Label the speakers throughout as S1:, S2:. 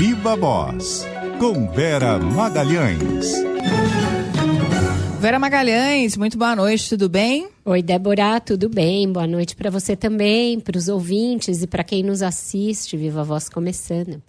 S1: Viva Voz, com Vera Magalhães.
S2: Vera Magalhães, muito boa noite, tudo bem?
S3: Oi, Débora, tudo bem? Boa noite para você também, para os ouvintes e para quem nos assiste. Viva a Voz começando.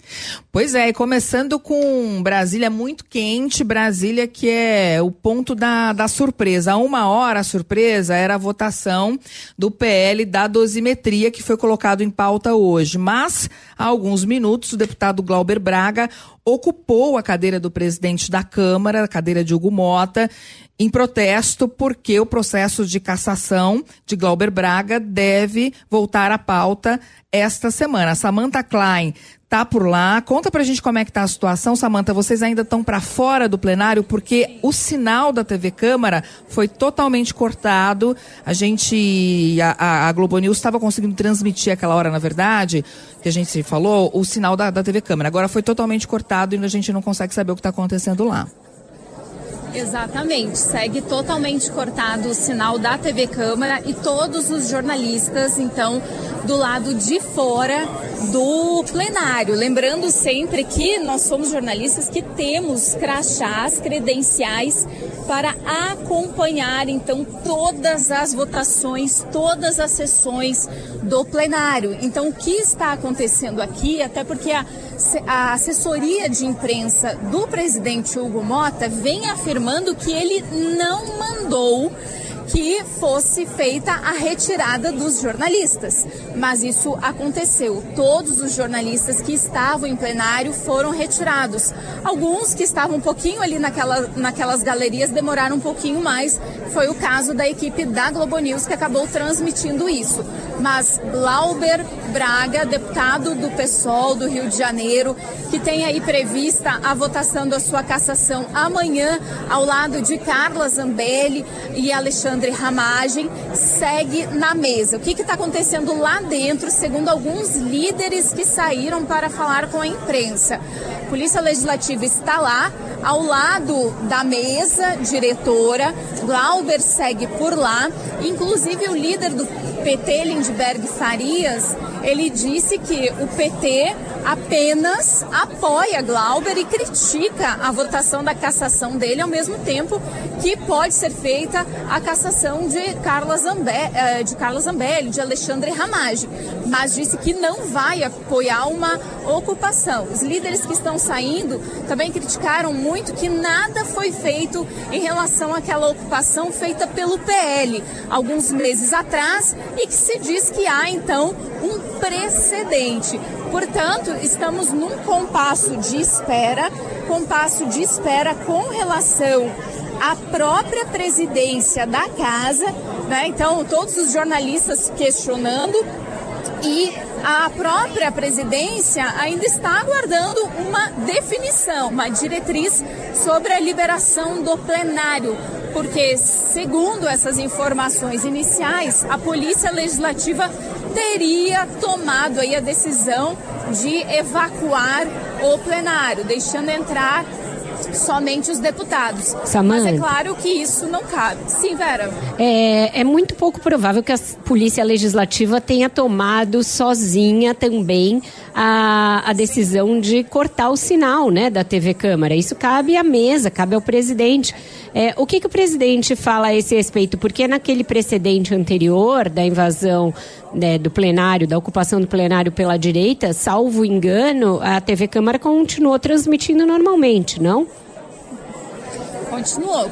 S2: Pois é, e começando com Brasília muito quente, Brasília que é o ponto da surpresa. Há 1 hora a surpresa era a votação do PL da dosimetria que foi colocado em pauta hoje. Mas, há alguns minutos, o deputado Glauber Braga ocupou a cadeira do presidente da Câmara, a cadeira de Hugo Motta, em protesto porque o processo de cassação de Glauber Braga deve voltar à pauta esta semana. Samantha Klein tá por lá. Conta pra gente como é que tá a situação, Samantha. Vocês ainda estão para fora do plenário porque o sinal da TV Câmara foi totalmente cortado. A Globo News estava conseguindo transmitir aquela hora, na verdade, que a gente falou, o sinal da TV Câmara. Agora foi totalmente cortado e a gente não consegue saber o que está acontecendo lá.
S4: Exatamente, segue totalmente cortado o sinal da TV Câmara e todos os jornalistas, então, do lado de fora do plenário. Lembrando sempre que nós somos jornalistas que temos crachás, credenciais para acompanhar, então, todas as votações, todas as sessões do plenário. Então, o que está acontecendo aqui, até porque a assessoria de imprensa do presidente Hugo Motta vem afirmando que ele não mandou que fosse feita a retirada dos jornalistas. Mas isso aconteceu. Todos os jornalistas que estavam em plenário foram retirados. Alguns que estavam um pouquinho ali naquelas galerias demoraram um pouquinho mais. Foi o caso da equipe da Globo News que acabou transmitindo isso. Mas Glauber Braga, deputado do PSOL do Rio de Janeiro, que tem aí prevista a votação da sua cassação amanhã, ao lado de Carla Zambelli e Alexandre Ramagem, segue na mesa. O que está acontecendo lá dentro, segundo alguns líderes que saíram para falar com a imprensa? A Polícia Legislativa está lá, ao lado da mesa diretora. Glauber segue por lá. Inclusive o líder do PT, Lindbergh Farias, ele disse que o PT apenas apoia Glauber e critica a votação da cassação dele, ao mesmo tempo que pode ser feita a cassação de Carla Zambelli, de Alexandre Ramagem, mas disse que não vai apoiar uma ocupação. Os líderes que estão saindo também criticaram muito que nada foi feito em relação àquela ocupação feita pelo PL alguns meses atrás e que se diz que há, então, um precedente. Portanto, estamos num compasso de espera com relação à própria presidência da casa, né? Então, todos os jornalistas questionando e a própria presidência ainda está aguardando uma definição, uma diretriz sobre a liberação do plenário, porque, segundo essas informações iniciais, a Polícia Legislativa teria tomado aí a decisão de evacuar o plenário, deixando entrar somente os deputados.
S3: Samantha,
S4: mas é claro que isso não cabe. Sim, Vera?
S3: É muito pouco provável que a Polícia Legislativa tenha tomado sozinha também a decisão de cortar o sinal, né, da TV Câmara. Isso cabe à mesa, cabe ao presidente. O que o presidente fala a esse respeito? Porque naquele precedente anterior da invasão, né, do plenário, da ocupação do plenário pela direita, salvo engano, a TV Câmara continuou transmitindo normalmente, não?
S4: Continuou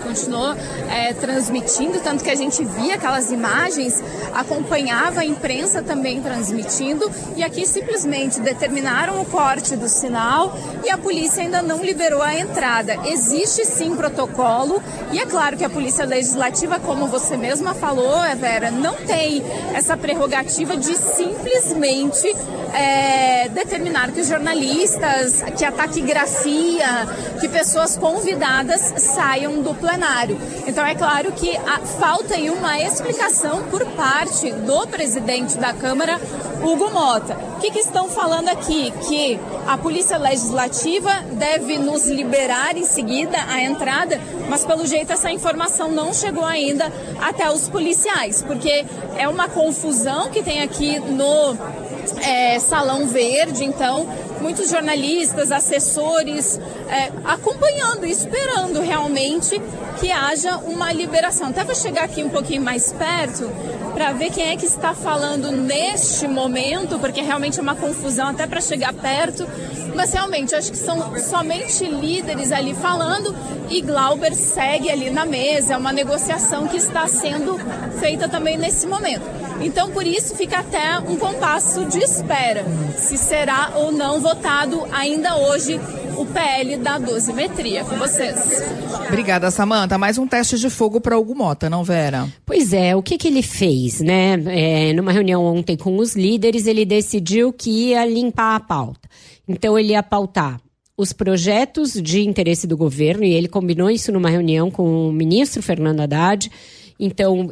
S4: transmitindo, tanto que a gente via aquelas imagens, acompanhava a imprensa também transmitindo, e aqui simplesmente determinaram o corte do sinal e a polícia ainda não liberou a entrada. Existe sim protocolo, e é claro que a Polícia Legislativa, como você mesma falou, Vera, não tem essa prerrogativa de simplesmente determinar que os jornalistas, que a taquigrafia, que pessoas convidadas saiam do plenário. Então é claro que falta aí uma explicação por parte do presidente da Câmara, Hugo Motta. O que estão falando aqui? Que a Polícia Legislativa deve nos liberar em seguida a entrada, mas pelo jeito essa informação não chegou ainda até os policiais, porque é uma confusão que tem aqui Salão Verde, então muitos jornalistas, assessores acompanhando e esperando realmente que haja uma liberação. Até vou chegar aqui um pouquinho mais perto para ver quem é que está falando neste momento, porque realmente é uma confusão até para chegar perto, mas realmente acho que são somente líderes ali falando e Glauber segue ali na mesa, é uma negociação que está sendo feita também nesse momento. Então, por isso, fica até um compasso de espera, se será ou não votado ainda hoje o PL da dosimetria. Com vocês.
S2: Obrigada, Samanta. Mais um teste de fogo para Hugo Mota, não, Vera?
S3: Pois é, o que ele fez, né? Numa reunião ontem com os líderes, ele decidiu que ia limpar a pauta. Então, ele ia pautar os projetos de interesse do governo, e ele combinou isso numa reunião com o ministro Fernando Haddad. Então,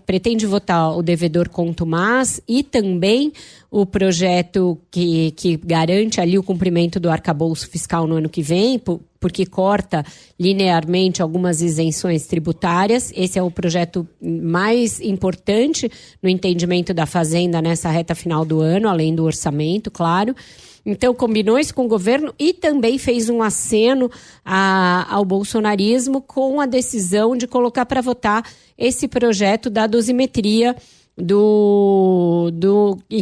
S3: pretende votar o devedor contumaz e também o projeto que garante ali o cumprimento do arcabouço fiscal no ano que vem, porque corta linearmente algumas isenções tributárias. Esse é o projeto mais importante no entendimento da Fazenda nessa reta final do ano, além do orçamento, claro. Então, combinou isso com o governo e também fez um aceno ao bolsonarismo com a decisão de colocar para votar esse projeto da dosimetria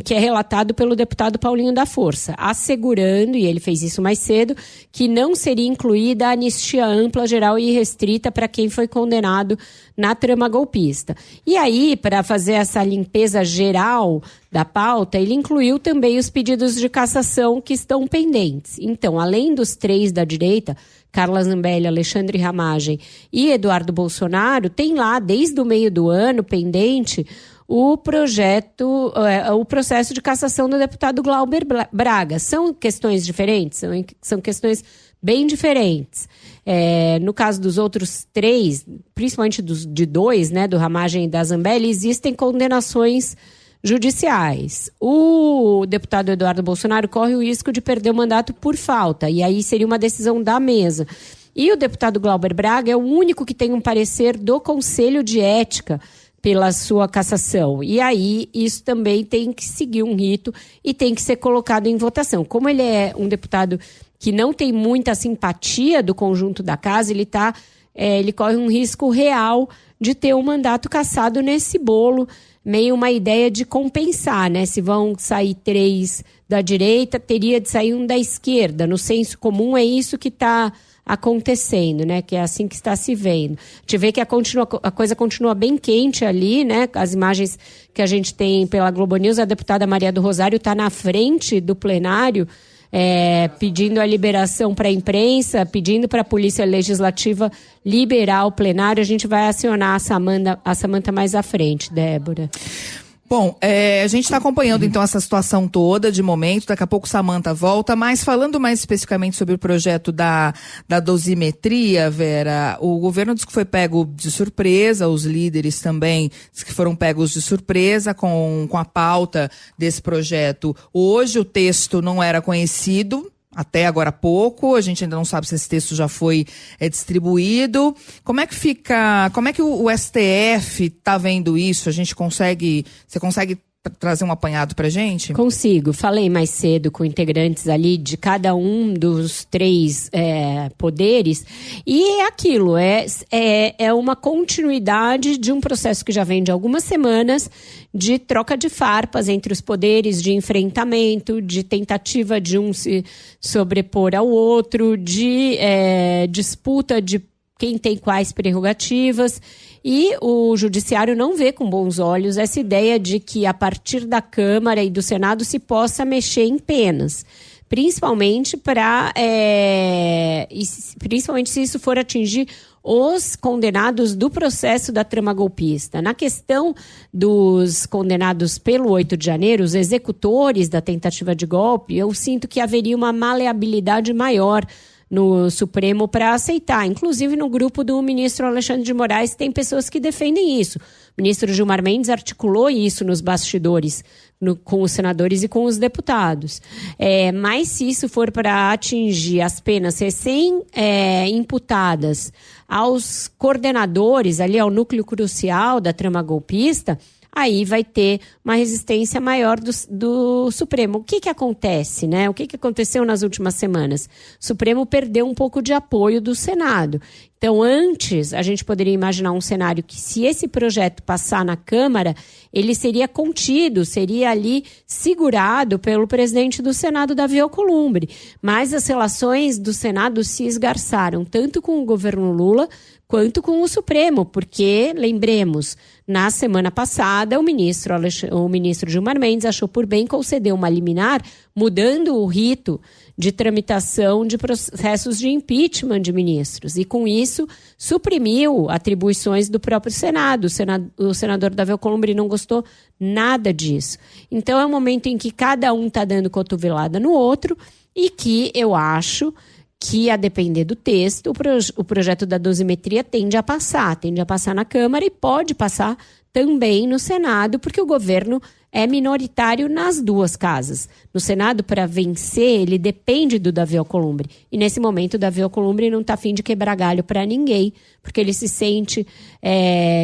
S3: que é relatado pelo deputado Paulinho da Força, assegurando, e ele fez isso mais cedo, que não seria incluída a anistia ampla, geral e restrita para quem foi condenado na trama golpista. E aí, para fazer essa limpeza geral da pauta, ele incluiu também os pedidos de cassação que estão pendentes. Então, além dos 3 da direita, Carla Zambelli, Alexandre Ramagem e Eduardo Bolsonaro, tem lá, desde o meio do ano, pendente, o processo de cassação do deputado Glauber Braga. São questões diferentes? São questões bem diferentes. No caso dos outros 3, principalmente de 2, né, do Ramagem e da Zambelli, existem condenações judiciais. O deputado Eduardo Bolsonaro corre o risco de perder o mandato por falta, e aí seria uma decisão da mesa. E o deputado Glauber Braga é o único que tem um parecer do Conselho de Ética pela sua cassação. E aí, isso também tem que seguir um rito e tem que ser colocado em votação. Como ele é um deputado que não tem muita simpatia do conjunto da casa, ele corre um risco real de ter um mandato cassado nesse bolo, meio uma ideia de compensar, né? Se vão sair 3 da direita, teria de sair um da esquerda. No senso comum é isso que está acontecendo, né? Que é assim que está se vendo. A gente vê que a coisa continua bem quente ali, né? As imagens que a gente tem pela Globo News, a deputada Maria do Rosário está na frente do plenário, pedindo a liberação para a imprensa, pedindo para a Polícia Legislativa liberar o plenário. A gente vai acionar a Samanta mais à frente, Débora.
S2: Bom, a gente está acompanhando então essa situação toda de momento, daqui a pouco Samanta volta, mas falando mais especificamente sobre o projeto da dosimetria, Vera, o governo diz que foi pego de surpresa, os líderes também diz que foram pegos de surpresa com a pauta desse projeto. Hoje o texto não era conhecido, até agora há pouco, a gente ainda não sabe se esse texto já foi distribuído. Como é que o STF está vendo isso? Você consegue trazer um apanhado pra gente?
S3: Consigo. Falei mais cedo com integrantes ali de cada um dos 3 poderes, e é aquilo, é uma continuidade de um processo que já vem de algumas semanas, de troca de farpas entre os poderes, de enfrentamento, de tentativa de um se sobrepor ao outro, de disputa de quem tem quais prerrogativas. E o Judiciário não vê com bons olhos essa ideia de que, a partir da Câmara e do Senado, se possa mexer em penas. Principalmente se isso for atingir os condenados do processo da trama golpista. Na questão dos condenados pelo 8 de janeiro, os executores da tentativa de golpe, eu sinto que haveria uma maleabilidade maior no Supremo para aceitar. Inclusive, no grupo do ministro Alexandre de Moraes, tem pessoas que defendem isso. O ministro Gilmar Mendes articulou isso nos bastidores, com os senadores e com os deputados. Mas se isso for para atingir as penas recém-imputadas aos coordenadores, ali ao núcleo crucial da trama golpista, aí vai ter uma resistência maior do Supremo. O que acontece, né? O que aconteceu nas últimas semanas? O Supremo perdeu um pouco de apoio do Senado. Então, antes, a gente poderia imaginar um cenário que, se esse projeto passar na Câmara, ele seria contido, seria ali segurado pelo presidente do Senado, Davi Alcolumbre. Mas as relações do Senado se esgarçaram, tanto com o governo Lula quanto com o Supremo, porque, lembremos, na semana passada, o ministro Gilmar Mendes achou por bem conceder uma liminar, mudando o rito de tramitação de processos de impeachment de ministros. E, com isso, suprimiu atribuições do próprio Senado. O senador Davi Alcolumbre não gostou nada disso. Então, é um momento em que cada um está dando cotovelada no outro e que eu acho que, a depender do texto, o projeto da dosimetria tende a passar na Câmara e pode passar também no Senado, porque o governo é minoritário nas duas casas. No Senado, para vencer, ele depende do Davi Alcolumbre. E, nesse momento, o Davi Alcolumbre não está a fim de quebrar galho para ninguém, porque ele se sente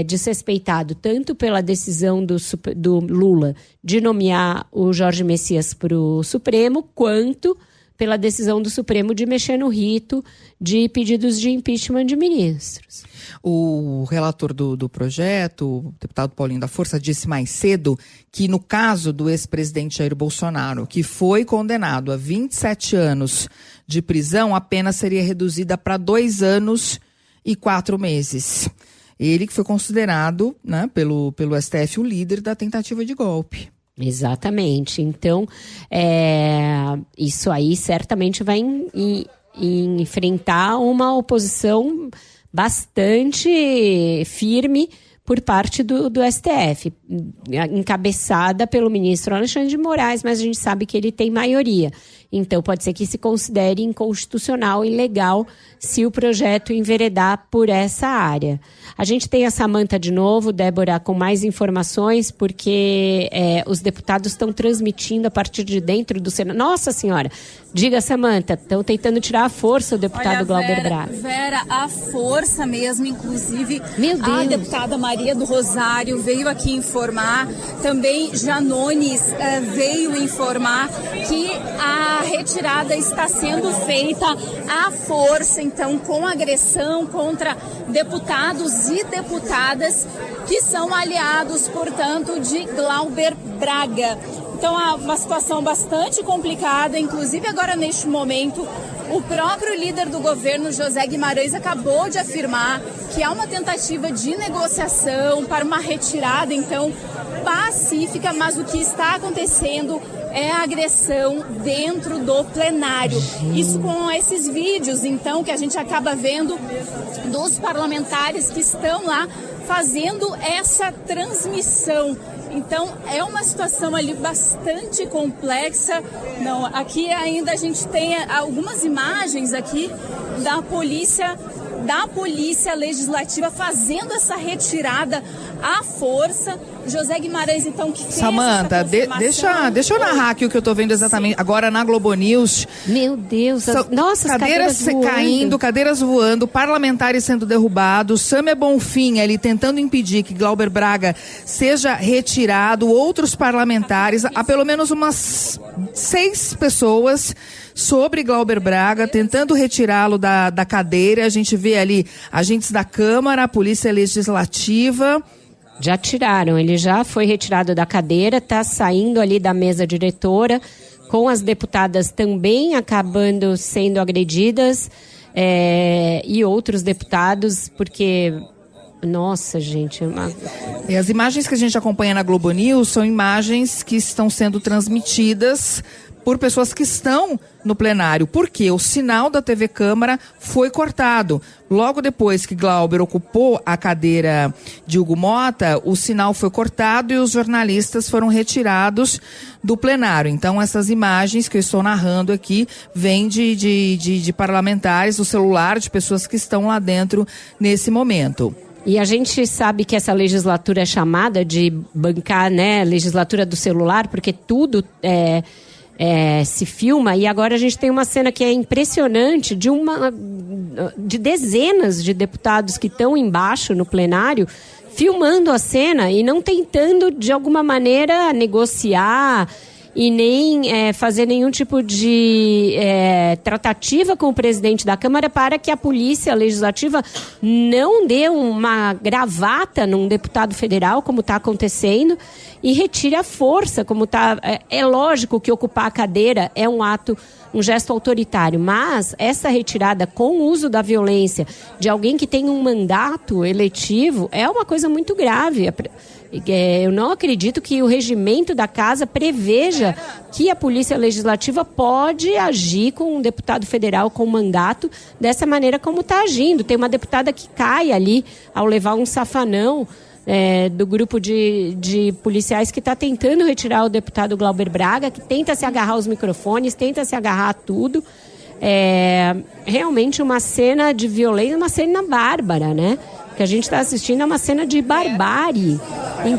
S3: desrespeitado tanto pela decisão do Lula de nomear o Jorge Messias para o Supremo, quanto pela decisão do Supremo de mexer no rito de pedidos de impeachment de ministros.
S2: O relator do projeto, o deputado Paulinho da Força, disse mais cedo que, no caso do ex-presidente Jair Bolsonaro, que foi condenado a 27 anos de prisão, a pena seria reduzida para 2 anos e 4 meses. Ele que foi considerado, né, pelo STF o líder da tentativa de golpe.
S3: Exatamente. Então, isso aí certamente vai enfrentar uma oposição bastante firme por parte do STF, encabeçada pelo ministro Alexandre de Moraes, mas a gente sabe que ele tem maioria. Então, pode ser que se considere inconstitucional e ilegal se o projeto enveredar por essa área. A gente tem a Samantha de novo, Débora, com mais informações, porque os deputados estão transmitindo a partir de dentro do Senado. Nossa Senhora! Diga, Samantha, estão tentando tirar a força o deputado Glauber Braga.
S4: Vera, a força mesmo, inclusive.
S3: Meu Deus.
S4: A deputada Maria do Rosário veio aqui informar, também Janones veio informar que a retirada está sendo feita à força, então, com agressão contra deputados e deputadas que são aliados, portanto, de Glauber Braga. Então, há uma situação bastante complicada, inclusive agora neste momento, o próprio líder do governo, José Guimarães, acabou de afirmar que há uma tentativa de negociação para uma retirada, então, pacífica, mas o que está acontecendo é a agressão dentro do plenário. Isso com esses vídeos, então, que a gente acaba vendo dos parlamentares que estão lá fazendo essa transmissão. Então, é uma situação ali bastante complexa. Não, aqui ainda a gente tem algumas imagens aqui da polícia legislativa fazendo essa retirada à força. José Guimarães, então, que fez
S2: Samantha, deixa eu narrar aqui o que eu estou vendo exatamente. Sim. Agora na Globo News.
S3: Meu Deus, nossa, cadeiras
S2: caindo, cadeiras voando, parlamentares sendo derrubados, Sâmia Bonfim ali tentando impedir que Glauber Braga seja retirado, outros parlamentares, há pelo menos umas 6 pessoas sobre Glauber Braga, tentando retirá-lo da cadeira. A gente vê ali agentes da Câmara, a Polícia Legislativa.
S3: Já tiraram, ele já foi retirado da cadeira, está saindo ali da mesa diretora, com as deputadas também acabando sendo agredidas, e outros deputados, porque... Nossa, gente.
S2: E as imagens que a gente acompanha na Globo News são imagens que estão sendo transmitidas por pessoas que estão no plenário, porque o sinal da TV Câmara foi cortado. Logo depois que Glauber ocupou a cadeira de Hugo Mota, o sinal foi cortado e os jornalistas foram retirados do plenário. Então, essas imagens que eu estou narrando aqui vêm de parlamentares, do celular, de pessoas que estão lá dentro nesse momento.
S3: E a gente sabe que essa legislatura é chamada de bancar, né, legislatura do celular, porque tudo se filma, e agora a gente tem uma cena que é impressionante de dezenas de deputados que estão embaixo no plenário filmando a cena e não tentando, de alguma maneira, negociar e nem fazer nenhum tipo de tratativa com o presidente da Câmara para que a Polícia Legislativa não dê uma gravata num deputado federal, como está acontecendo, e retire a força, como está. É lógico que ocupar a cadeira é um gesto autoritário, mas essa retirada com o uso da violência de alguém que tem um mandato eletivo é uma coisa muito grave. Eu não acredito que o regimento da casa preveja que a Polícia Legislativa pode agir com um deputado federal com mandato dessa maneira como está agindo. Tem uma deputada que cai ali ao levar um safanão do grupo de policiais que está tentando retirar o deputado Glauber Braga, que tenta se agarrar aos microfones, tenta se agarrar a tudo. Realmente uma cena de violência, uma cena bárbara, né? O que a gente está assistindo é uma cena de barbárie em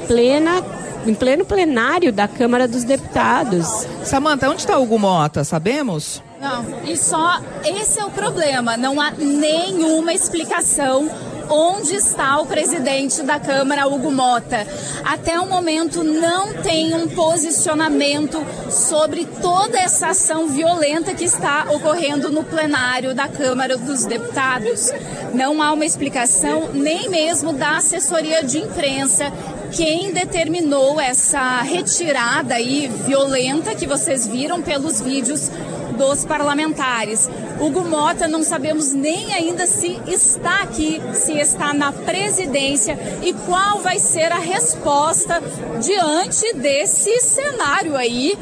S3: pleno plenário da Câmara dos Deputados.
S2: Samanta, onde está o Hugo Mota? Sabemos?
S4: Não, e só esse é o problema. Não há nenhuma explicação onde está o presidente da Câmara, Hugo Mota. Até o momento não tem um posicionamento sobre toda essa ação violenta que está ocorrendo no plenário da Câmara dos Deputados. Não há uma explicação nem mesmo da assessoria de imprensa, quem determinou essa retirada aí violenta que vocês viram pelos vídeos dos parlamentares. Hugo Mota, não sabemos nem ainda se está aqui, se está na presidência e qual vai ser a resposta diante desse cenário aí,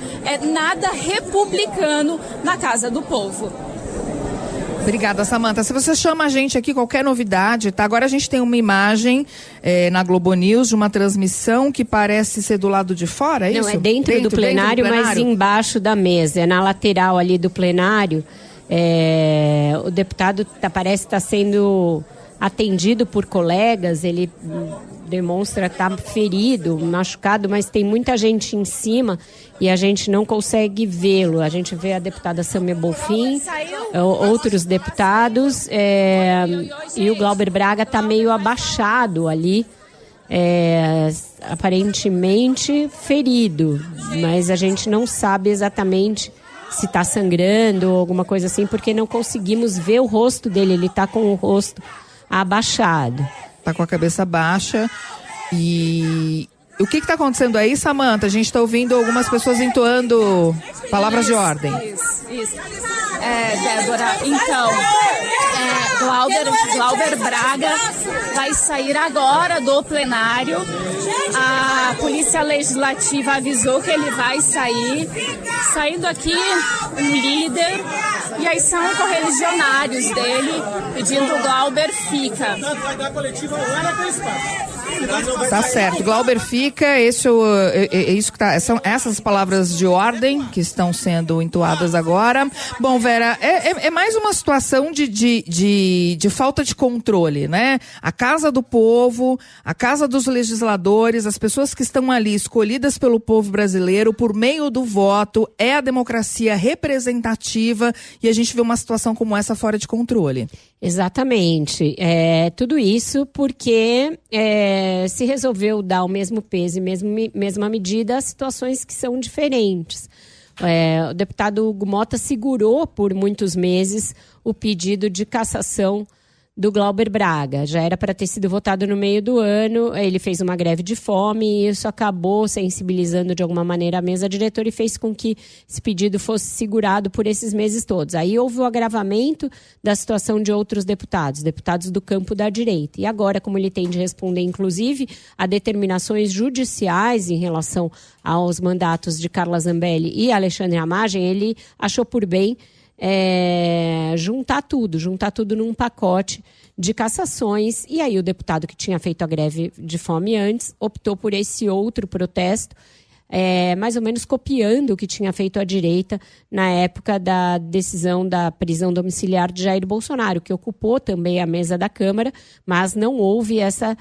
S4: nada republicano na Casa do Povo.
S2: Obrigada, Samanta. Se você chama a gente aqui, qualquer novidade, tá? Agora a gente tem uma imagem na Globo News de uma transmissão que parece ser do lado de fora, é isso?
S3: Não, é dentro do plenário, mas embaixo da mesa, na lateral ali do plenário. O deputado parece estar sendo atendido por colegas, ele demonstra estar ferido, machucado, mas tem muita gente em cima e a gente não consegue vê-lo. A gente vê a deputada Samia Bonfim, outros deputados, e o Glauber Braga está meio abaixado ali, aparentemente ferido, mas a gente não sabe exatamente se está sangrando ou alguma coisa assim, porque não conseguimos ver o rosto dele, ele está com o rosto abaixado.
S2: Tá com a cabeça baixa. E o que está acontecendo aí, Samanta? A gente está ouvindo algumas pessoas entoando palavras de ordem.
S4: Isso. Débora, então, Glauber Braga vai sair agora do plenário. A Polícia Legislativa avisou que ele vai sair. Saindo aqui, um líder, e aí são correligionários dele, pedindo Glauber fica.
S2: Tá certo, Glauber fica, isso que tá, são essas palavras de ordem que estão sendo entoadas agora. Bom, Vera, é mais uma situação de falta de controle, né? A Casa do Povo, a Casa dos Legisladores, as pessoas que estão ali escolhidas pelo povo brasileiro por meio do voto, é a democracia representativa e a gente vê uma situação como essa fora de controle.
S3: Exatamente. Tudo isso porque se resolveu dar o mesmo peso e mesma medida a situações que são diferentes. O deputado Hugo Mota segurou por muitos meses o pedido de cassação do Glauber Braga. Já era para ter sido votado no meio do ano, ele fez uma greve de fome e isso acabou sensibilizando de alguma maneira a mesa diretora e fez com que esse pedido fosse segurado por esses meses todos. Aí houve o agravamento da situação de outros deputados do campo da direita. E agora, como ele tem de responder, inclusive, a determinações judiciais em relação aos mandatos de Carla Zambelli e Alexandre Ramagem, ele achou por bem juntar tudo num pacote de cassações. E aí o deputado que tinha feito a greve de fome antes optou por esse outro protesto, mais ou menos copiando o que tinha feito a direita na época da decisão da prisão domiciliar de Jair Bolsonaro, que ocupou também a mesa da Câmara, mas não houve essa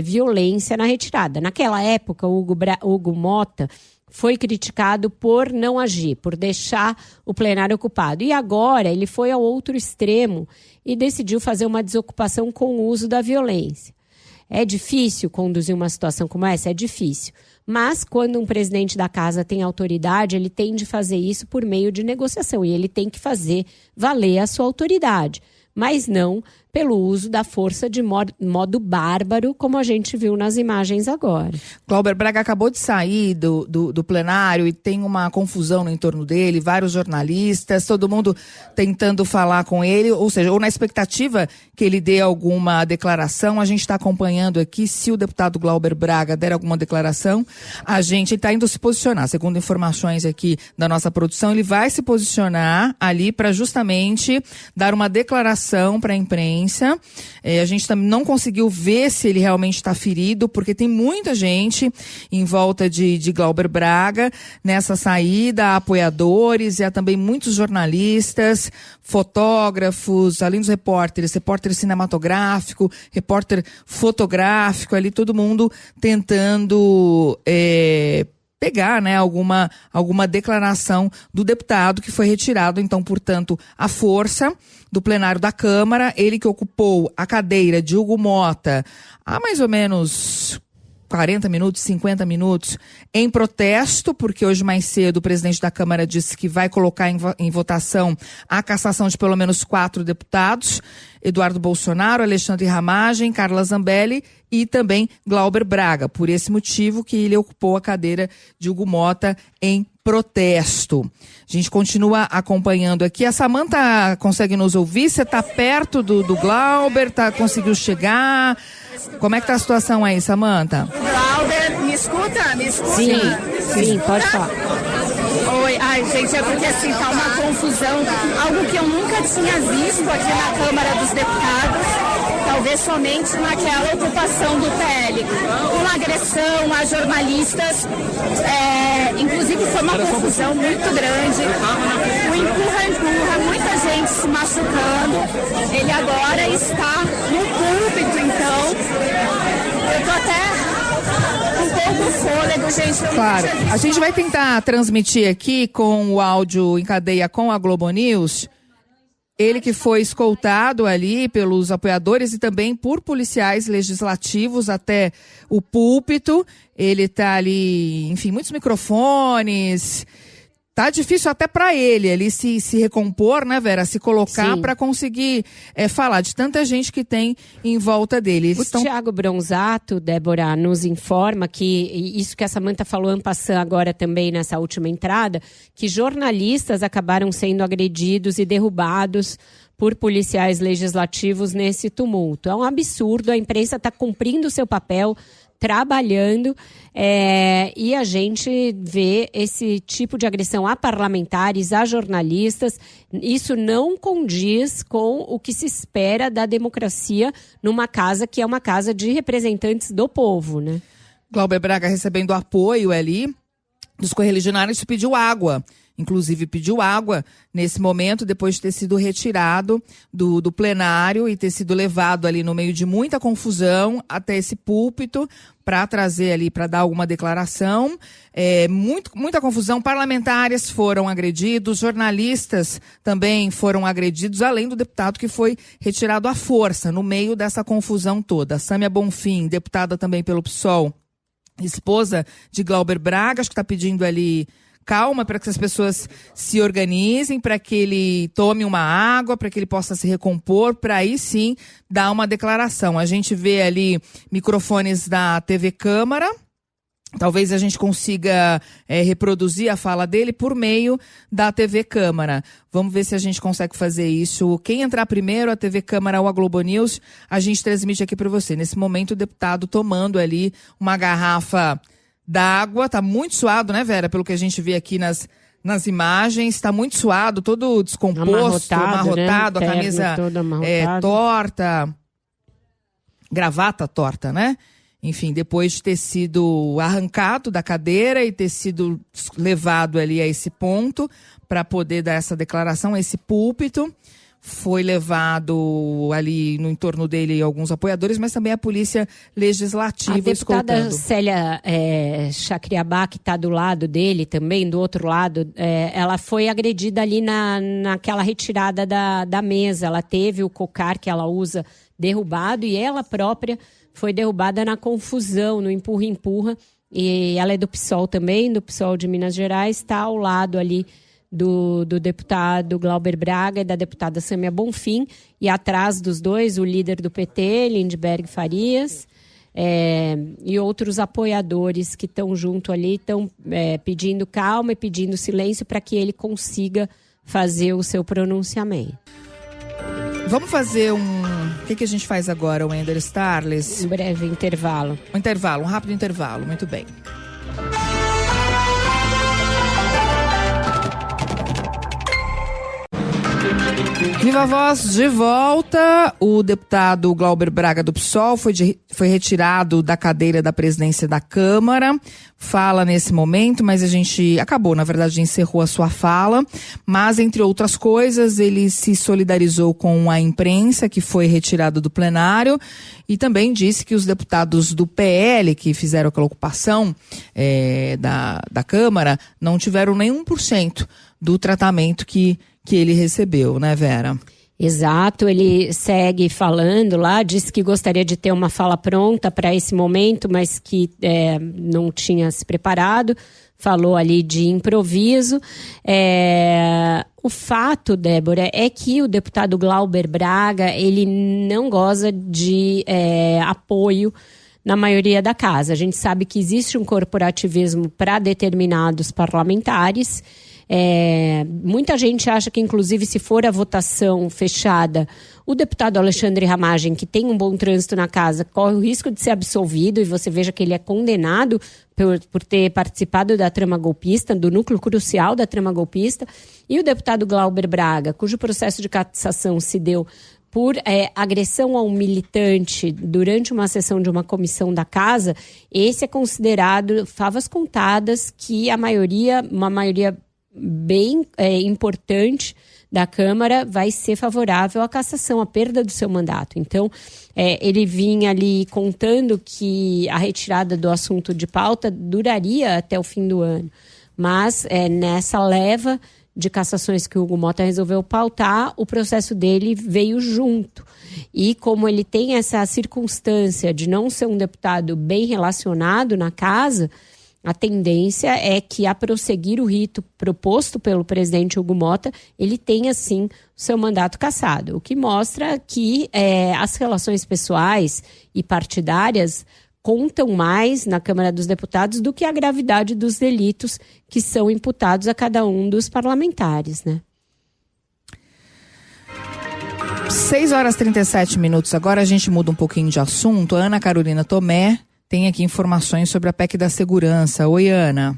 S3: violência na retirada. Naquela época, o Hugo Mota foi criticado por não agir, por deixar o plenário ocupado. E agora ele foi ao outro extremo e decidiu fazer uma desocupação com o uso da violência. É difícil conduzir uma situação como essa? É difícil. Mas, quando um presidente da casa tem autoridade, ele tem de fazer isso por meio de negociação. E ele tem que fazer valer a sua autoridade. Mas não pelo uso da força de modo bárbaro, como a gente viu nas imagens agora.
S2: Glauber Braga acabou de sair do plenário e tem uma confusão no entorno dele, vários jornalistas, todo mundo tentando falar com ele, ou seja, ou na expectativa que ele dê alguma declaração. A gente está acompanhando aqui, se o deputado Glauber Braga der alguma declaração, a gente está indo se posicionar. Segundo informações aqui da nossa produção, ele vai se posicionar ali para justamente dar uma declaração para a imprensa. A gente também não conseguiu ver se ele realmente está ferido, porque tem muita gente em volta de Glauber Braga nessa saída, apoiadores e há também muitos jornalistas, fotógrafos, além dos repórter cinematográfico, repórter fotográfico, ali todo mundo tentando pegar, né, alguma declaração do deputado que foi retirado, então, portanto, à força do plenário da Câmara, ele que ocupou a cadeira de Hugo Motta há mais ou menos 40 minutos, 50 minutos, em protesto, porque hoje mais cedo o presidente da Câmara disse que vai colocar em votação a cassação de pelo menos 4 deputados, Eduardo Bolsonaro, Alexandre Ramagem, Carla Zambelli e também Glauber Braga. Por esse motivo que ele ocupou a cadeira de Hugo Motta em protesto. A gente continua acompanhando aqui. A Samantha consegue nos ouvir? Você está perto do Glauber? Conseguiu chegar? Como é que tá a situação aí, Samantha?
S5: Glauber, me escuta? Me escuta?
S3: Sim, pode falar.
S5: Oi, ai gente, é porque assim, tá uma confusão, algo que eu nunca tinha visto aqui na Câmara dos Deputados, talvez somente naquela ocupação do PL, uma agressão a jornalistas, inclusive foi uma confusão muito grande, o empurra, muita gente se machucando, ele agora está no púlpito, então, eu tô até um pouco fôlego, gente.
S2: Claro, a gente vai tentar transmitir aqui com o áudio em cadeia com a Globo News. Ele que foi escoltado ali pelos apoiadores e também por policiais legislativos até o púlpito. Ele tá ali, enfim, muitos microfones. Tá difícil até para ele ali se recompor, né, Vera? Se colocar para conseguir falar de tanta gente que tem em volta dele.
S3: Thiago Bronzato, Débora, nos informa que, isso que a Samantha falou en passant agora também nessa última entrada, que jornalistas acabaram sendo agredidos e derrubados por policiais legislativos nesse tumulto. É um absurdo, a imprensa está cumprindo o seu papel, trabalhando, e a gente vê esse tipo de agressão a parlamentares, a jornalistas. Isso não condiz com o que se espera da democracia numa casa que é uma casa de representantes do povo, né?
S2: Glauber Braga recebendo apoio ali dos correligionários, pediu água. Inclusive pediu água nesse momento, depois de ter sido retirado do plenário e ter sido levado ali no meio de muita confusão até esse púlpito para trazer ali, para dar alguma declaração. Muita confusão, parlamentares foram agredidos, jornalistas também foram agredidos, além do deputado que foi retirado à força no meio dessa confusão toda. Sâmia Bonfim, deputada também pelo PSOL, esposa de Glauber Braga, acho que está pedindo ali calma para que as pessoas se organizem, para que ele tome uma água, para que ele possa se recompor, para aí sim dar uma declaração. A gente vê ali microfones da TV Câmara. Talvez a gente consiga reproduzir a fala dele por meio da TV Câmara. Vamos ver se a gente consegue fazer isso. Quem entrar primeiro, a TV Câmara ou a Globo News, a gente transmite aqui para você. Nesse momento, o deputado tomando ali uma garrafa d'água. Tá muito suado, né, Vera? Pelo que a gente vê aqui nas imagens. Tá muito suado, todo descomposto, amarrotado,
S3: né?
S2: A camisa torta, gravata torta, né? Enfim, depois de ter sido arrancado da cadeira e ter sido levado ali a esse ponto para poder dar essa declaração, esse púlpito, foi levado ali no entorno dele alguns apoiadores, mas também a polícia legislativa escoltando. A deputada
S3: Célia Chacriabá, que está do lado dele também, do outro lado, ela foi agredida ali naquela retirada da mesa. Ela teve o cocar que ela usa derrubado, e ela própria foi derrubada na confusão, no empurra-empurra. E ela é do PSOL também, do PSOL de Minas Gerais, está ao lado ali do deputado Glauber Braga e da deputada Sâmia Bonfim, e atrás dos dois o líder do PT, Lindbergh Farias, e outros apoiadores que estão junto ali, estão pedindo calma e pedindo silêncio para que ele consiga fazer o seu pronunciamento.
S2: Vamos fazer O que a gente faz agora, Wender Starles?
S3: Um breve intervalo.
S2: Um rápido intervalo, muito bem. Viva Voz, de volta. O deputado Glauber Braga do PSOL foi retirado da cadeira da presidência da Câmara. Fala nesse momento, mas a gente acabou, na verdade, encerrou a sua fala. Mas, entre outras coisas, ele se solidarizou com a imprensa, que foi retirada do plenário, e também disse que os deputados do PL, que fizeram aquela ocupação da Câmara, não tiveram nem 1% do tratamento que ele recebeu, né, Vera?
S3: Exato, ele segue falando lá, disse que gostaria de ter uma fala pronta para esse momento, mas que não tinha se preparado, falou ali de improviso. O fato, Débora, é que o deputado Glauber Braga, ele não goza de apoio na maioria da casa. A gente sabe que existe um corporativismo para determinados parlamentares. Muita gente acha que, inclusive, se for a votação fechada, o deputado Alexandre Ramagem, que tem um bom trânsito na casa, corre o risco de ser absolvido, e você veja que ele é condenado por ter participado da trama golpista, do núcleo crucial da trama golpista. E o deputado Glauber Braga, cujo processo de cassação se deu por agressão a um militante durante uma sessão de uma comissão da casa, esse é considerado favas contadas que uma maioria bem importante da Câmara vai ser favorável à cassação, à perda do seu mandato. Então, ele vinha ali contando que a retirada do assunto de pauta duraria até o fim do ano. Mas, nessa leva de cassações que o Hugo Motta resolveu pautar, o processo dele veio junto. E como ele tem essa circunstância de não ser um deputado bem relacionado na casa, a tendência é que, a prosseguir o rito proposto pelo presidente Hugo Motta, ele tenha, sim, o seu mandato cassado. O que mostra que as relações pessoais e partidárias contam mais na Câmara dos Deputados do que a gravidade dos delitos que são imputados a cada um dos parlamentares, né?
S2: 6h37. Agora a gente muda um pouquinho de assunto. A Ana Carolina Tomé tem aqui informações sobre a PEC da segurança. Oi, Ana.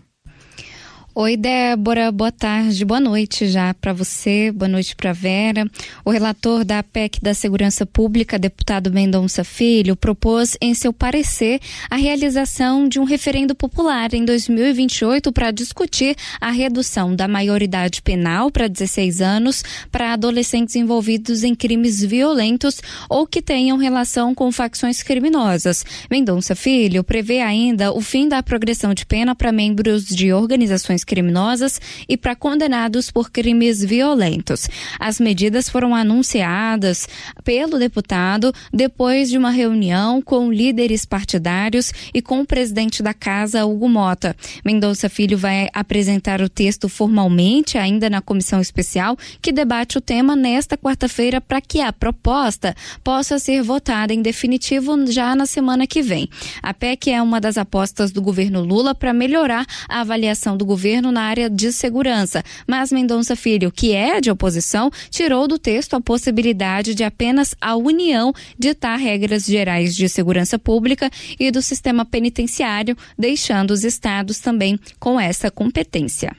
S6: Oi, Débora, boa tarde, boa noite já para você, boa noite para Vera. O relator da PEC da Segurança Pública, deputado Mendonça Filho, propôs em seu parecer a realização de um referendo popular em 2028 para discutir a redução da maioridade penal para 16 anos para adolescentes envolvidos em crimes violentos ou que tenham relação com facções criminosas. Mendonça Filho prevê ainda o fim da progressão de pena para membros de organizações criminosas e para condenados por crimes violentos. As medidas foram anunciadas pelo deputado depois de uma reunião com líderes partidários e com o presidente da casa, Hugo Motta. Mendonça Filho vai apresentar o texto formalmente ainda na comissão especial que debate o tema nesta quarta-feira para que a proposta possa ser votada em definitivo já na semana que vem. A PEC é uma das apostas do governo Lula para melhorar a avaliação do governo na área de segurança, mas Mendonça Filho, que é de oposição, tirou do texto a possibilidade de apenas a União ditar regras gerais de segurança pública e do sistema penitenciário, deixando os estados também com essa competência.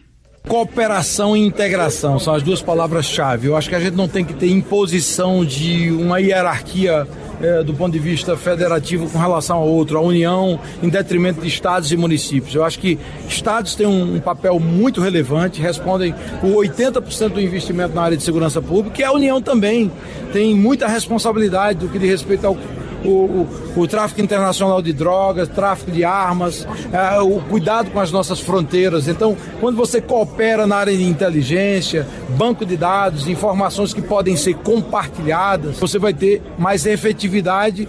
S7: Cooperação e integração são as duas palavras-chave. Eu acho que a gente não tem que ter imposição de uma hierarquia do ponto de vista federativo com relação a outro, a União em detrimento de estados e municípios. Eu acho que estados têm um papel muito relevante, respondem por 80% do investimento na área de segurança pública, e a União também tem muita responsabilidade do que diz respeito ao o tráfico internacional de drogas, tráfico de armas, o cuidado com as nossas fronteiras. Então, quando você coopera na área de inteligência, banco de dados, informações que podem ser compartilhadas, você vai ter mais efetividade.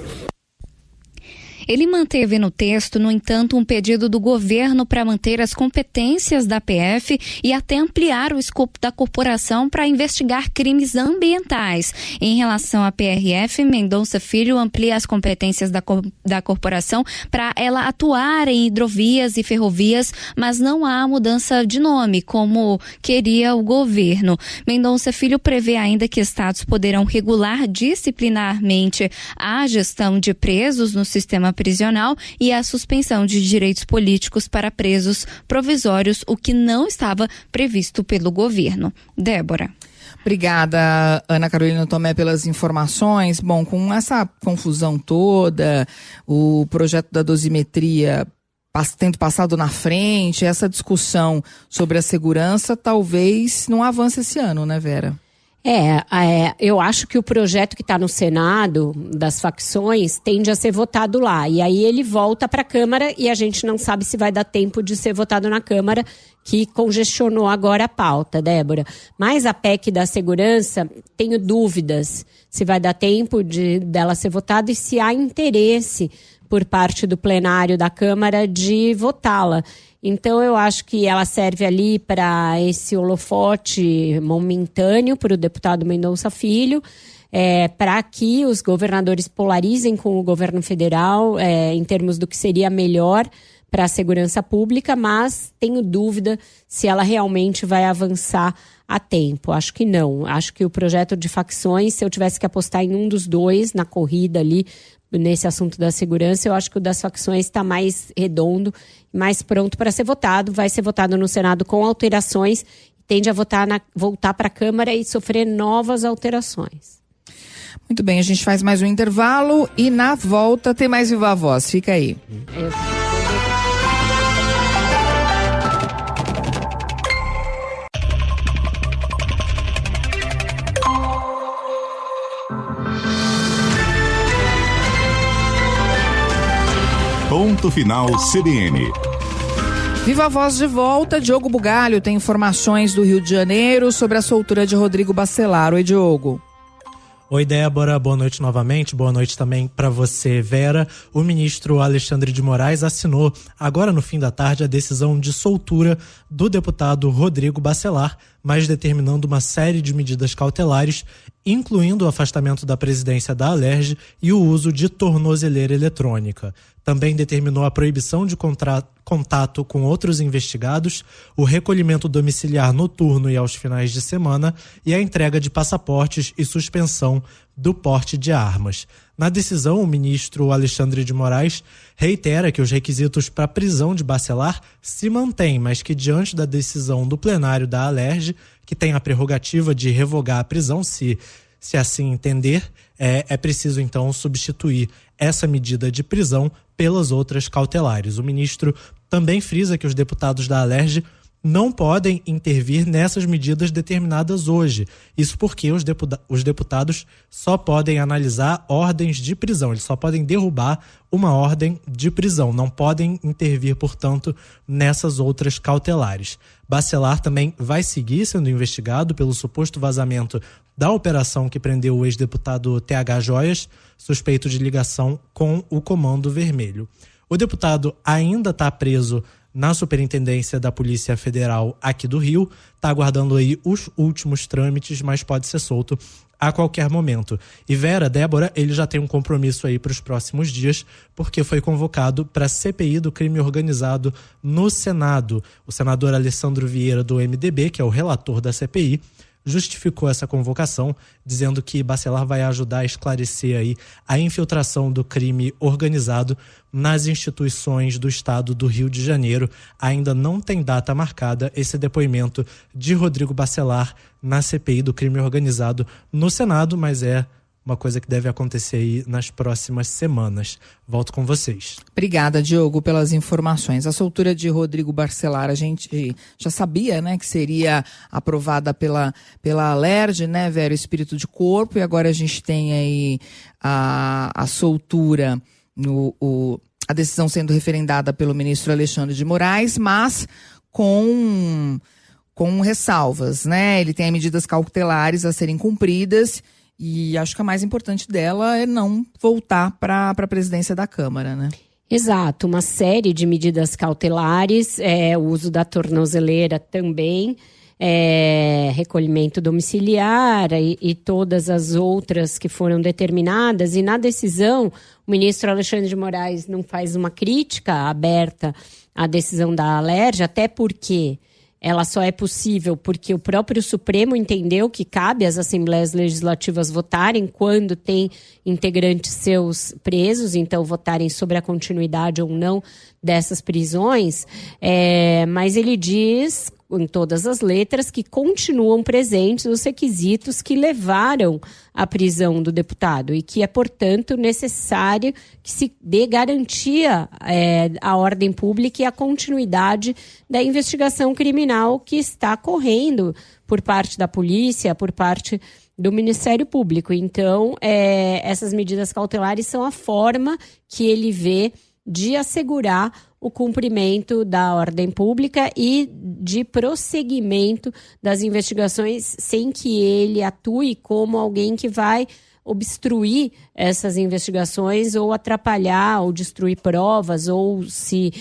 S6: Ele manteve no texto, no entanto, um pedido do governo para manter as competências da PF e até ampliar o escopo da corporação para investigar crimes ambientais. Em relação à PRF, Mendonça Filho amplia as competências da corporação para ela atuar em hidrovias e ferrovias, mas não há mudança de nome, como queria o governo. Mendonça Filho prevê ainda que estados poderão regular disciplinarmente a gestão de presos no sistema prisional e a suspensão de direitos políticos para presos provisórios, o que não estava previsto pelo governo. Débora.
S2: Obrigada, Ana Carolina Tomé, pelas informações. Bom, com essa confusão toda, o projeto da dosimetria tendo passado na frente, essa discussão sobre a segurança talvez não avance esse ano, né, Vera?
S3: Eu acho que o projeto que está no Senado, das facções, tende a ser votado lá. E aí ele volta para a Câmara e a gente não sabe se vai dar tempo de ser votado na Câmara, que congestionou agora a pauta, Débora. Mas a PEC da segurança, tenho dúvidas se vai dar tempo dela ser votada e se há interesse por parte do plenário da Câmara de votá-la. Então, eu acho que ela serve ali para esse holofote momentâneo para o deputado Mendonça Filho, para que os governadores polarizem com o governo federal em termos do que seria melhor para a segurança pública, mas tenho dúvida se ela realmente vai avançar a tempo. Acho que não. Acho que o projeto de facções, se eu tivesse que apostar em um dos dois na corrida ali, nesse assunto da segurança, eu acho que o das facções está mais redondo, mais pronto para ser votado. Vai ser votado no Senado com alterações, tende a voltar para a Câmara e sofrer novas alterações.
S2: Muito bem, a gente faz mais um intervalo e na volta tem mais Viva a Voz. Fica aí.
S1: Ponto final CBN.
S2: Viva a Voz de volta. Diogo Bugalho tem informações do Rio de Janeiro sobre a soltura de Rodrigo Bacelar. Oi, Diogo.
S8: Oi, Débora, boa noite novamente, boa noite também para você, Vera. O ministro Alexandre de Moraes assinou agora no fim da tarde a decisão de soltura do deputado Rodrigo Bacelar, mas determinando uma série de medidas cautelares, incluindo o afastamento da presidência da Alerj e o uso de tornozeleira eletrônica. Também determinou a proibição de contato com outros investigados, o recolhimento domiciliar noturno e aos finais de semana e a entrega de passaportes e suspensão do porte de armas. Na decisão, o ministro Alexandre de Moraes reitera que os requisitos para a prisão de Bacelar se mantêm, mas que diante da decisão do plenário da Alerj, que tem a prerrogativa de revogar a prisão se assim entender, é preciso então substituir essa medida de prisão pelas outras cautelares. O ministro também frisa que os deputados da Alerj não podem intervir nessas medidas determinadas hoje. Isso porque os deputados só podem analisar ordens de prisão, eles só podem derrubar uma ordem de prisão, não podem intervir, portanto, nessas outras cautelares. Bacelar também vai seguir sendo investigado pelo suposto vazamento da operação que prendeu o ex-deputado TH Joias, suspeito de ligação com o Comando Vermelho. O deputado ainda está preso na Superintendência da Polícia Federal aqui do Rio, está aguardando aí os últimos trâmites, mas pode ser solto a qualquer momento. E Vera, Débora, ele já tem um compromisso aí para os próximos dias, porque foi convocado para a CPI do crime organizado no Senado. O senador Alessandro Vieira, do MDB, que é o relator da CPI, justificou essa convocação, dizendo que Bacelar vai ajudar a esclarecer aí a infiltração do crime organizado nas instituições do estado do Rio de Janeiro. Ainda não tem data marcada esse depoimento de Rodrigo Bacelar na CPI do crime organizado no Senado, mas é uma coisa que deve acontecer aí nas próximas semanas. Volto com vocês.
S2: Obrigada, Diogo, pelas informações. A soltura de Rodrigo Barcelar, a gente já sabia, né, que seria aprovada pela Alerj, né, Vera, espírito de corpo, e agora a gente tem aí a soltura, a decisão sendo referendada pelo ministro Alexandre de Moraes, mas com ressalvas, né? Ele tem medidas cautelares a serem cumpridas e acho que a mais importante dela é não voltar para a presidência da Câmara, né?
S3: Exato, uma série de medidas cautelares, o uso da tornozeleira também, recolhimento domiciliar e todas as outras que foram determinadas. E na decisão, o ministro Alexandre de Moraes não faz uma crítica aberta à decisão da Alerj, até porque ela só é possível porque o próprio Supremo entendeu que cabe às Assembleias Legislativas votarem quando tem integrantes seus presos, então votarem sobre a continuidade ou não dessas prisões, mas ele diz em todas as letras que continuam presentes os requisitos que levaram à prisão do deputado e que é, portanto, necessário que se dê garantia à ordem pública e à continuidade da investigação criminal que está correndo por parte da polícia, por parte do Ministério Público. Então, essas medidas cautelares são a forma que ele vê de assegurar o cumprimento da ordem pública e de prosseguimento das investigações sem que ele atue como alguém que vai obstruir essas investigações ou atrapalhar ou destruir provas ou se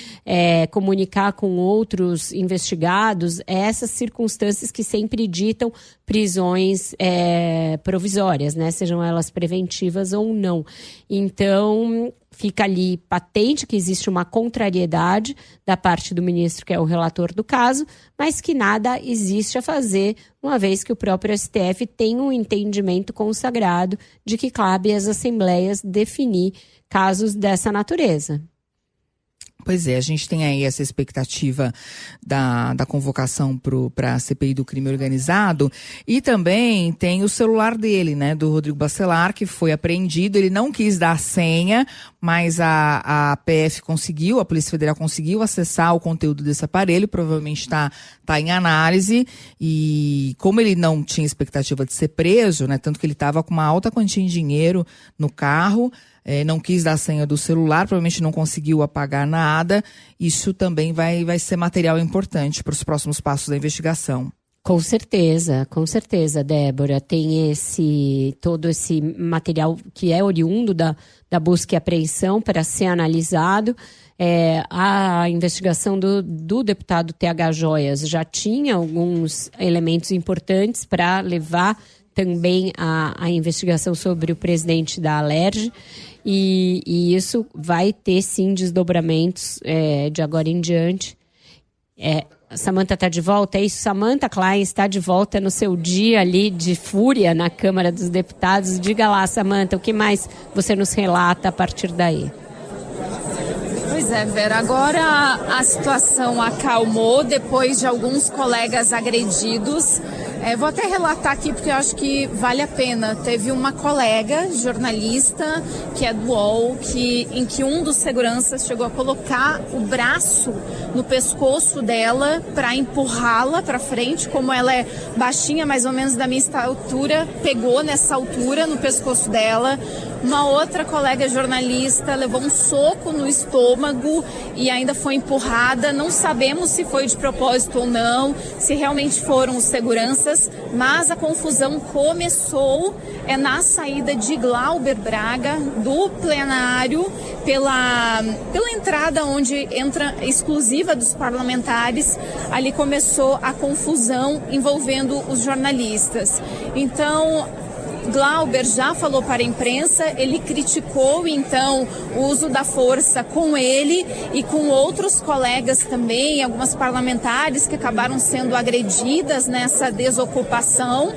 S3: comunicar com outros investigados, essas circunstâncias que sempre ditam prisões provisórias, né? Sejam elas preventivas ou não. Então, fica ali patente que existe uma contrariedade da parte do ministro, que é o relator do caso, mas que nada existe a fazer, uma vez que o próprio STF tem um entendimento consagrado de que cabe às assembleias definir casos dessa natureza.
S2: Pois é, a gente tem aí essa expectativa da convocação para a CPI do crime organizado e também tem o celular dele, né, do Rodrigo Barcelar, que foi apreendido. Ele não quis dar a senha, mas a PF conseguiu, a Polícia Federal conseguiu acessar o conteúdo desse aparelho, provavelmente está em análise, e como ele não tinha expectativa de ser preso, né, tanto que ele estava com uma alta quantia em dinheiro no carro, não quis dar a senha do celular, provavelmente não conseguiu apagar nada. Isso também vai ser material importante para os próximos passos da investigação.
S3: Com certeza, Débora. Tem todo esse material que é oriundo da busca e apreensão para ser analisado. A investigação do deputado TH Joias já tinha alguns elementos importantes para levar também a investigação sobre o presidente da Alerj. E isso vai ter, sim, desdobramentos de agora em diante. A Samantha está de volta, é isso? Samantha Klein está de volta no seu dia ali de fúria na Câmara dos Deputados. Diga lá, Samantha, o que mais você nos relata a partir daí?
S4: Pois é, Vera, agora a situação acalmou depois de alguns colegas agredidos. Vou até relatar aqui porque eu acho que vale a pena. Teve uma colega jornalista que é do UOL, em que um dos seguranças chegou a colocar o braço no pescoço dela para empurrá-la para frente. Como ela é baixinha, mais ou menos da minha altura, pegou nessa altura no pescoço dela. Uma outra colega jornalista levou um soco no estômago e ainda foi empurrada. Não sabemos se foi de propósito ou não, se realmente foram os seguranças, mas a confusão começou na saída de Glauber Braga do plenário, pela entrada onde entra exclusiva dos parlamentares. Ali começou a confusão envolvendo os jornalistas. Então, Glauber já falou para a imprensa, ele criticou então o uso da força com ele e com outros colegas também, algumas parlamentares que acabaram sendo agredidas nessa desocupação,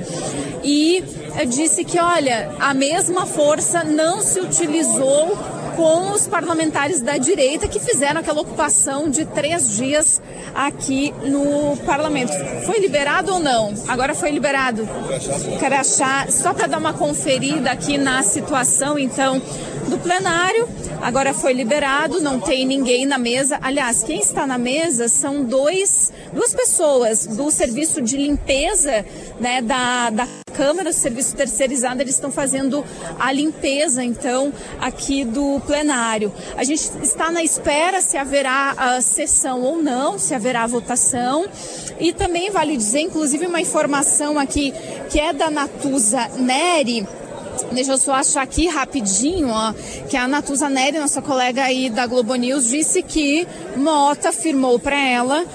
S4: e disse que, olha, a mesma força não se utilizou com os parlamentares da direita que fizeram aquela ocupação de 3 dias aqui no parlamento. Foi liberado ou não? Agora foi liberado. Crachá, só para dar uma conferida aqui na situação, então, do plenário. Agora foi liberado, não tem ninguém na mesa. Aliás, quem está na mesa são duas pessoas do serviço de limpeza, né, da Câmara, o serviço terceirizado. Eles estão fazendo a limpeza, então, aqui do plenário. A gente está na espera se haverá a sessão ou não, se haverá votação. E também vale dizer, inclusive, uma informação aqui que é da Natuza Neri. Deixa eu só achar aqui rapidinho, ó, que a Natuza Neri, nossa colega aí da Globo News, disse que Mota afirmou para ela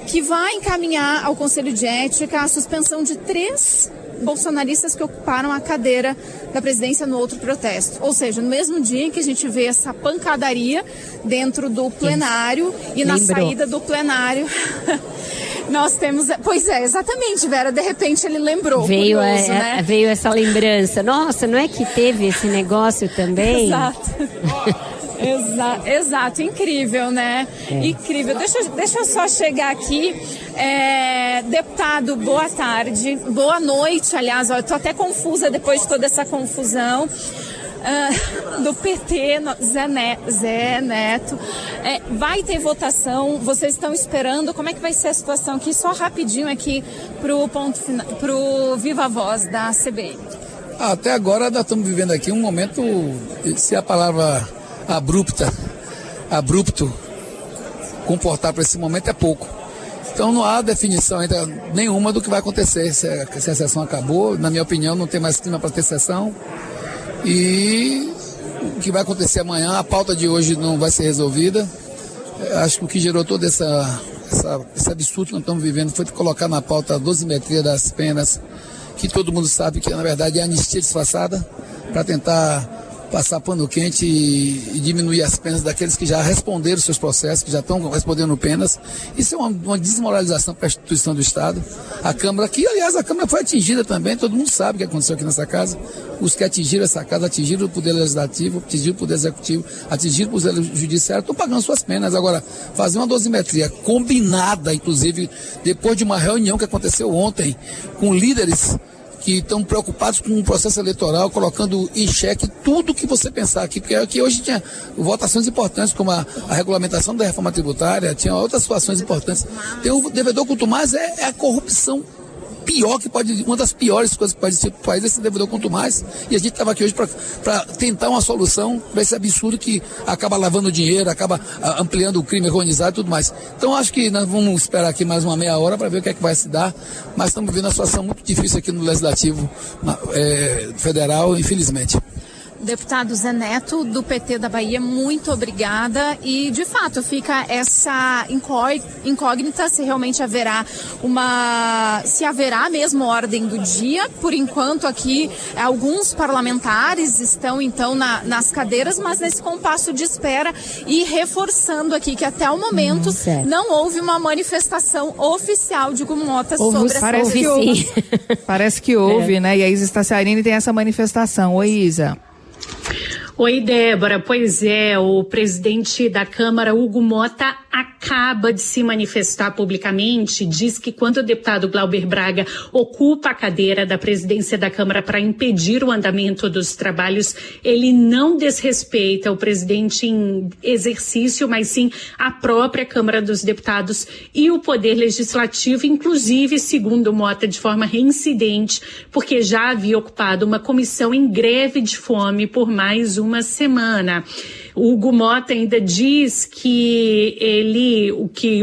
S4: que vai encaminhar ao Conselho de Ética a suspensão de 3 bolsonaristas que ocuparam a cadeira da presidência no outro protesto. Ou seja, no mesmo dia em que a gente vê essa pancadaria dentro do plenário e na saída do plenário... Nós temos... Pois é, exatamente, Vera. De repente ele lembrou.
S3: Veio
S4: essa
S3: lembrança. Nossa, não é que teve esse negócio também?
S4: Exato. Exato. Incrível, né? Incrível. Deixa eu só chegar aqui. Deputado, boa tarde. Boa noite, aliás. Eu tô até confusa depois de toda essa confusão. Do PT, Zé Neto. Vai ter votação, vocês estão esperando, como é que vai ser a situação aqui? Só rapidinho aqui pro Viva Voz da CBN.
S9: Até agora nós estamos vivendo aqui um momento, se a palavra abrupto comportar para esse momento é pouco. Então não há definição ainda nenhuma do que vai acontecer, se a sessão acabou. Na minha opinião, não tem mais clima para ter sessão. E o que vai acontecer amanhã, a pauta de hoje não vai ser resolvida. Acho que o que gerou todo esse absurdo que nós estamos vivendo foi colocar na pauta a dosimetria das penas, que todo mundo sabe que na verdade é anistia disfarçada, para tentar passar pano quente e diminuir as penas daqueles que já responderam seus processos, que já estão respondendo penas. Isso é uma desmoralização para a instituição do Estado. A Câmara, que aliás a Câmara foi atingida também, todo mundo sabe o que aconteceu aqui nessa casa. Os que atingiram essa casa, atingiram o Poder Legislativo, atingiram o Poder Executivo, atingiram o Poder Judiciário, estão pagando suas penas. Agora, fazer uma dosimetria combinada, inclusive, depois de uma reunião que aconteceu ontem, com líderes que estão preocupados com o processo eleitoral, colocando em xeque tudo que você pensar aqui, porque aqui hoje tinha votações importantes, como a regulamentação da reforma tributária, tinha outras situações importantes. Tem o devedor contumaz, é a corrupção pior que pode, uma das piores coisas que pode existir para o país, esse devedor contumaz, e a gente estava aqui hoje para tentar uma solução para esse absurdo que acaba lavando dinheiro, acaba ampliando o crime organizado e tudo mais. Então acho que nós vamos esperar aqui mais uma meia hora para ver o que é que vai se dar, mas estamos vivendo uma situação muito difícil aqui no Legislativo Federal, infelizmente.
S4: Deputado Zé Neto, do PT da Bahia, muito obrigada. E, de fato, fica essa incógnita se realmente haverá se haverá mesmo ordem do dia. Por enquanto, aqui, alguns parlamentares estão, então, nas cadeiras, mas nesse compasso de espera e reforçando aqui que, até o momento, não houve uma manifestação oficial de Hugo Mota sobre essa
S2: Parece que houve, né? E a Isa Staciarini tem essa manifestação. Oi, Isa.
S10: Oi, Débora. Pois é, o presidente da Câmara, Hugo Mota, acaba de se manifestar publicamente, diz que quando o deputado Glauber Braga ocupa a cadeira da presidência da Câmara para impedir o andamento dos trabalhos, ele não desrespeita o presidente em exercício, mas sim a própria Câmara dos Deputados e o Poder Legislativo, inclusive, segundo Mota, de forma reincidente, porque já havia ocupado uma comissão em greve de fome por mais uma semana. O Hugo Mota ainda diz que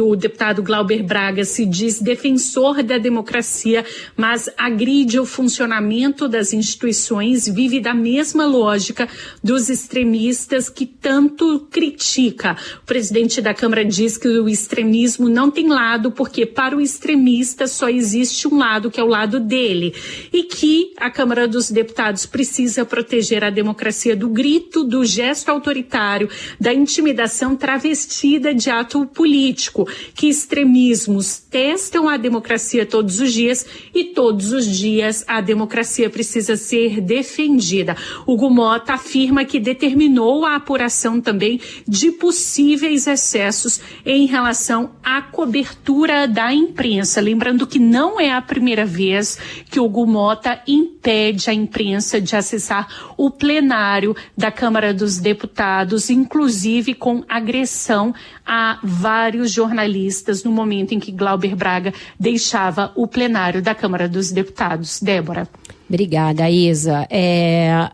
S10: o deputado Glauber Braga se diz defensor da democracia, mas agride o funcionamento das instituições, vive da mesma lógica dos extremistas que tanto critica. O presidente da Câmara diz que o extremismo não tem lado, porque para o extremista só existe um lado, que é o lado dele, e que a Câmara dos Deputados precisa proteger a democracia do grito, do gesto autoritário autoritário, da intimidação travestida de ato político, que extremismos testam a democracia todos os dias e todos os dias a democracia precisa ser defendida. Hugo Motta afirma que determinou a apuração também de possíveis excessos em relação à cobertura da imprensa. Lembrando que não é a primeira vez que Hugo Motta impede a imprensa de acessar o plenário da Câmara dos Deputados, inclusive com agressão a vários jornalistas no momento em que Glauber Braga deixava o plenário da Câmara dos Deputados. Débora.
S3: Obrigada, Isa.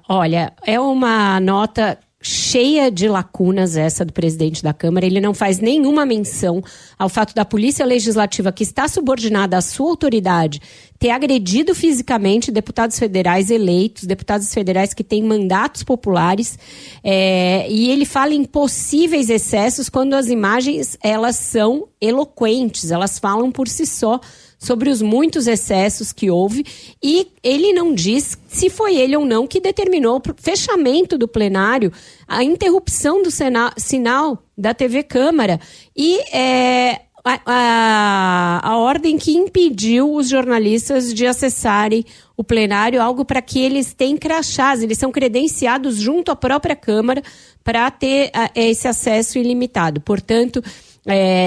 S3: Olha, é uma nota cheia de lacunas essa do presidente da Câmara. Ele não faz nenhuma menção ao fato da Polícia Legislativa, que está subordinada à sua autoridade, ter agredido fisicamente deputados federais eleitos, deputados federais que têm mandatos populares, e ele fala em possíveis excessos quando as imagens, elas são eloquentes, elas falam por si só sobre os muitos excessos que houve, e ele não diz se foi ele ou não que determinou o fechamento do plenário, a interrupção do sinal da TV Câmara e a ordem que impediu os jornalistas de acessarem o plenário, algo para que eles têm crachás, eles são credenciados junto à própria Câmara para ter esse acesso ilimitado. Portanto,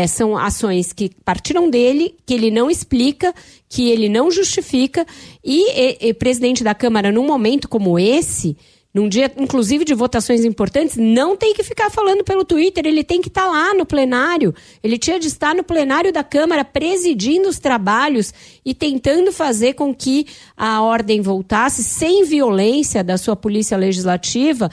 S3: são ações que partiram dele, que ele não explica, que ele não justifica, e presidente da Câmara, num momento como esse, num dia, inclusive, de votações importantes, não tem que ficar falando pelo Twitter, ele tem que estar lá no plenário. Ele tinha de estar no plenário da Câmara, presidindo os trabalhos e tentando fazer com que a ordem voltasse sem violência da sua polícia legislativa,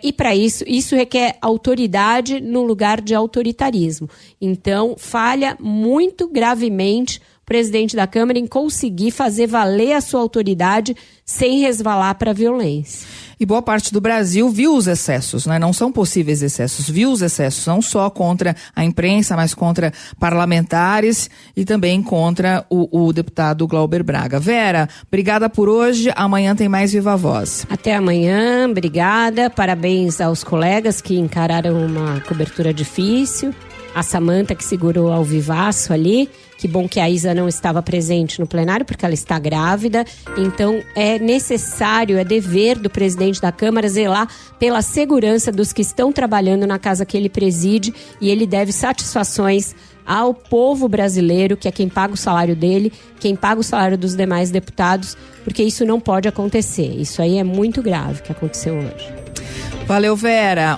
S3: e para isso requer autoridade no lugar de autoritarismo. Então, falha muito gravemente o presidente da Câmara em conseguir fazer valer a sua autoridade sem resvalar para a violência.
S2: E boa parte do Brasil viu os excessos, né? Não são possíveis excessos, viu os excessos, não só contra a imprensa, mas contra parlamentares e também contra o deputado Glauber Braga. Vera, obrigada por hoje, amanhã tem mais Viva Voz.
S3: Até amanhã, obrigada, parabéns aos colegas que encararam uma cobertura difícil, a Samanta que segurou ao vivaço ali. Que bom que a Isa não estava presente no plenário, porque ela está grávida. Então, é necessário, é dever do presidente da Câmara zelar pela segurança dos que estão trabalhando na casa que ele preside, e ele deve satisfações ao povo brasileiro, que é quem paga o salário dele, quem paga o salário dos demais deputados, porque isso não pode acontecer. Isso aí é muito grave que aconteceu hoje.
S2: Valeu, Vera.